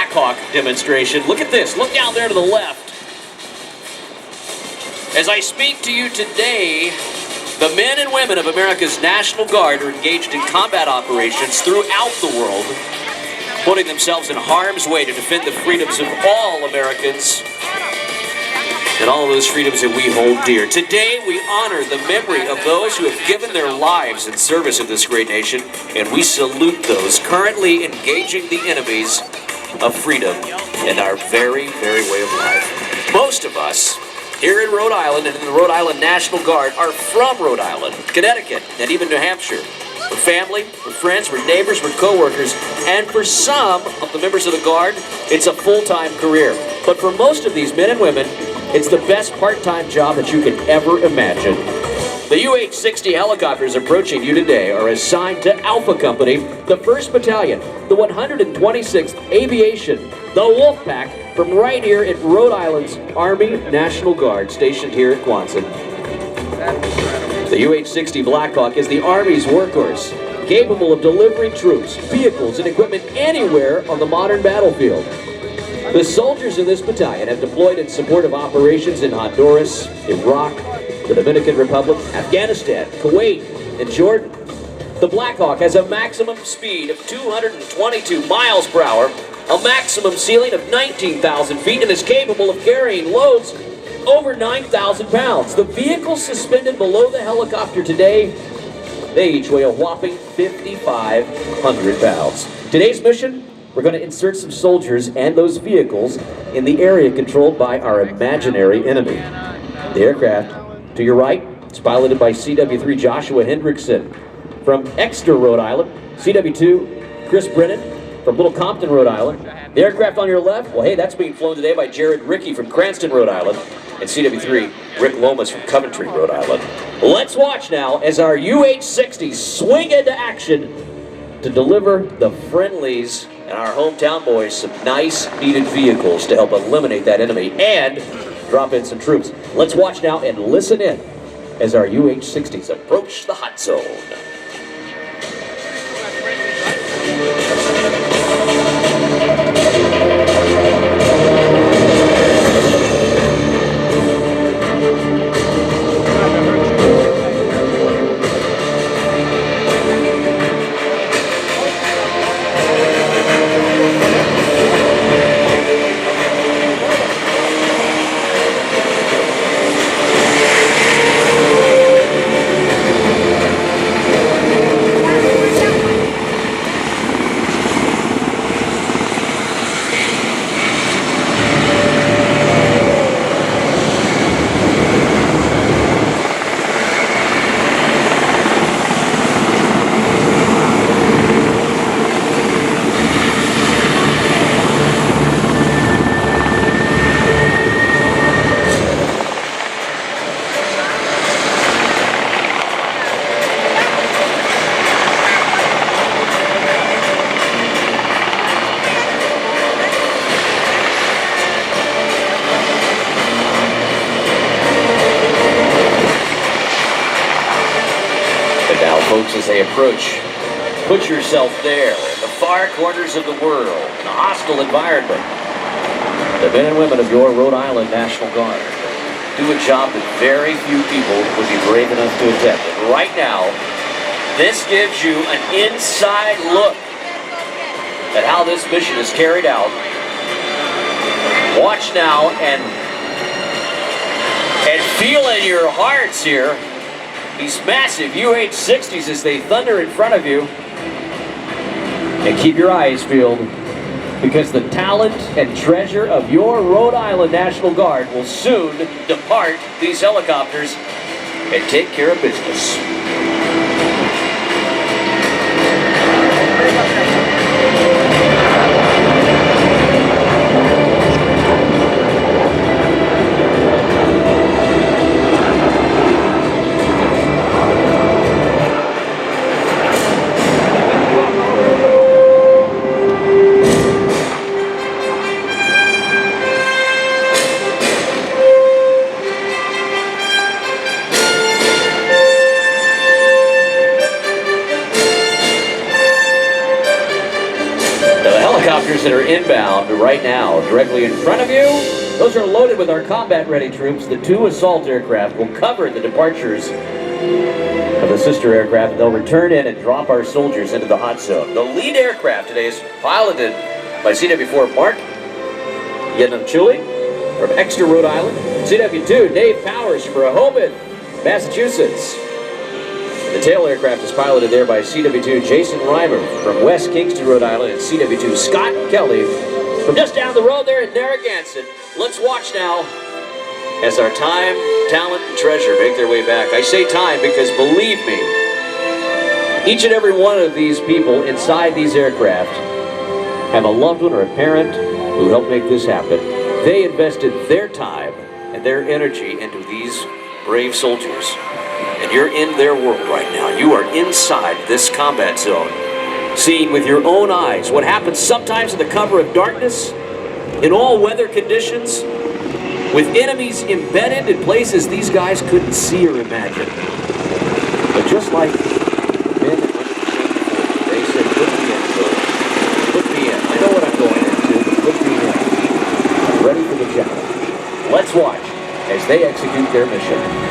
Blackhawk demonstration. Look at this. Look down there to the left. As I speak to you today, the men and women of America's National Guard are engaged in combat operations throughout the world, putting themselves in harm's way to defend the freedoms of all Americans and all those freedoms that we hold dear. Today, we honor the memory of those who have given their lives in service of this great nation, and we salute those currently engaging the enemies of freedom and our very, very way of life. Most of us here in Rhode Island and in the Rhode Island National Guard are from Rhode Island, Connecticut, and even New Hampshire. We're family, we're friends, we're neighbors, we're co-workers, and for some of the members of the Guard, it's a full-time career. But for most of these men and women, it's the best part-time job that you can ever imagine. The UH-60 helicopters approaching you today are assigned to Alpha Company, the 1st Battalion, the 126th Aviation, the Wolfpack, from right here at Rhode Island's Army National Guard, stationed here at Quonset. The UH-60 Blackhawk is the Army's workhorse, capable of delivering troops, vehicles, and equipment anywhere on the modern battlefield. The soldiers in this battalion have deployed in support of operations in Honduras, Iraq, the Dominican Republic, Afghanistan, Kuwait, and Jordan. The Blackhawk has a maximum speed of 222 miles per hour, a maximum ceiling of 19,000 feet, and is capable of carrying loads over 9,000 pounds. The vehicles suspended below the helicopter today, they each weigh a whopping 5,500 pounds. Today's mission, we're going to insert some soldiers and those vehicles in the area controlled by our imaginary enemy. The aircraft to your right is piloted by CW3 Joshua Hendrickson. From Exeter, Rhode Island, CW2 Chris Brennan from Little Compton, Rhode Island. The aircraft on your left, well, hey, that's being flown today by Jared Rickey from Cranston, Rhode Island, and CW3 Rick Lomas from Coventry, Rhode Island. Let's watch now as our UH-60s swing into action to deliver the friendlies and our hometown boys some nice, needed vehicles to help eliminate that enemy and drop in some troops. Let's watch now and listen in as our UH-60s approach the hot zone. Folks, as they approach, put yourself there in the far corners of the world, in a hostile environment. The men and women of your Rhode Island National Guard do a job that very few people would be brave enough to attempt. And right now, this gives you an inside look at how this mission is carried out. Watch now and feel in your hearts here these massive UH-60s as they thunder in front of you. And keep your eyes peeled, because the talent and treasure of your Rhode Island National Guard will soon depart these helicopters and take care of business. inbound right now, directly in front of you. Those are loaded with our combat-ready troops. The 2 assault aircraft will cover the departures of the sister aircraft. They'll return in and drop our soldiers into the hot zone. The lead aircraft today is piloted by CW4 Mark Yenamchuli from Exeter, Rhode Island. CW2 Dave Powers from Rehoboth, Massachusetts. The tail aircraft is piloted there by CW2 Jason Reimer from West Kingston, Rhode Island, and CW2 Scott Kelly from just down the road there in Narragansett. Let's watch now as our time, talent, and treasure make their way back. I say time because, believe me, each and every one of these people inside these aircraft have a loved one or a parent who helped make this happen. They invested their time and their energy into these brave soldiers. And you're in their world right now. You are inside this combat zone, seeing with your own eyes what happens sometimes in the cover of darkness, in all weather conditions, with enemies embedded in places these guys couldn't see or imagine. But just like men that went to the same before, they said, put me in, so put me in. I know what I'm going into, but put me in. I'm ready for the challenge. Let's watch as they execute their mission.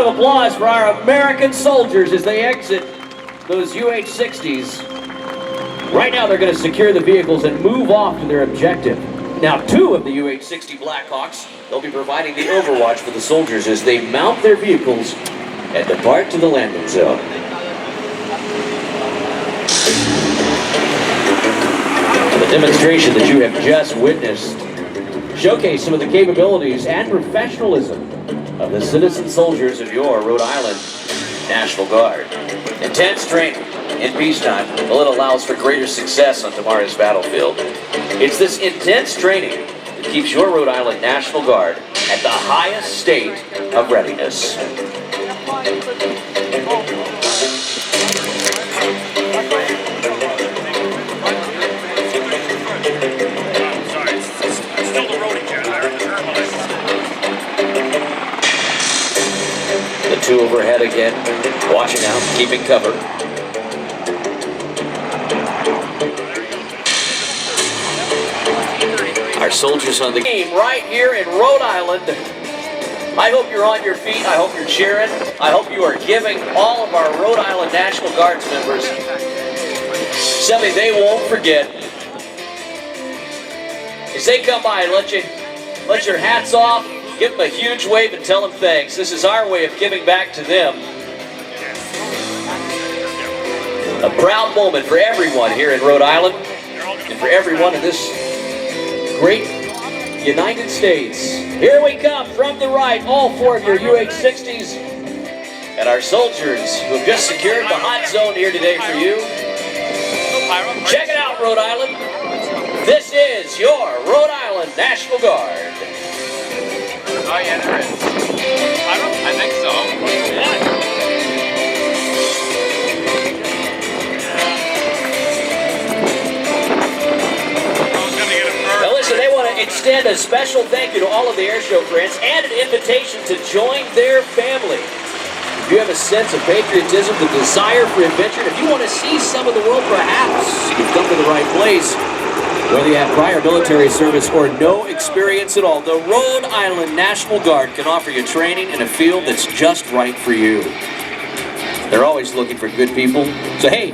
Applause for our American soldiers as they exit those UH-60s. Right now they're going to secure the vehicles and move off to their objective. Now 2 of the UH-60 Blackhawks, they'll be providing the overwatch for the soldiers as they mount their vehicles and depart to the landing zone. The demonstration that you have just witnessed showcase some of the capabilities and professionalism of the citizen soldiers of your Rhode Island National Guard. Intense training in peacetime, well, it allows for greater success on tomorrow's battlefield. It's this intense training that keeps your Rhode Island National Guard at the highest state of readiness. The 2 overhead again, watching out, keeping cover. Our soldiers on the game right here in Rhode Island. I hope you're on your feet. I hope you're cheering. I hope you are giving all of our Rhode Island National Guards members something they won't forget. As they come by and let your hats off, give them a huge wave and tell them thanks. This is our way of giving back to them. A proud moment for everyone here in Rhode Island and for everyone in this great United States. Here we come from the right, all 4 of your UH-60s and our soldiers who have just secured the hot zone here today for you. Check it out, Rhode Island. This is your Rhode Island National Guard. Oh yeah, there is. I think so. Now listen, they want to extend a special thank you to all of the Airshow friends and an invitation to join their family. If you have a sense of patriotism, the desire for adventure, if you want to see some of the world, perhaps you've come to the right place. Whether you have prior military service or no experience at all, the Rhode Island National Guard can offer you training in a field that's just right for you. They're always looking for good people. So hey,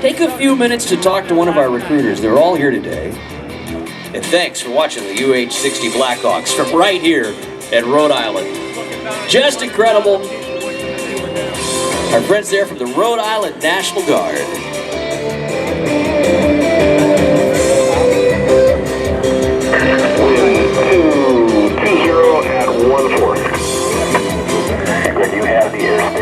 take a few minutes to talk to one of our recruiters. They're all here today. And thanks for watching the UH-60 Blackhawks from right here at Rhode Island. Just incredible. Our friends there from the Rhode Island National Guard. 20 at 1-4. You have the airspace.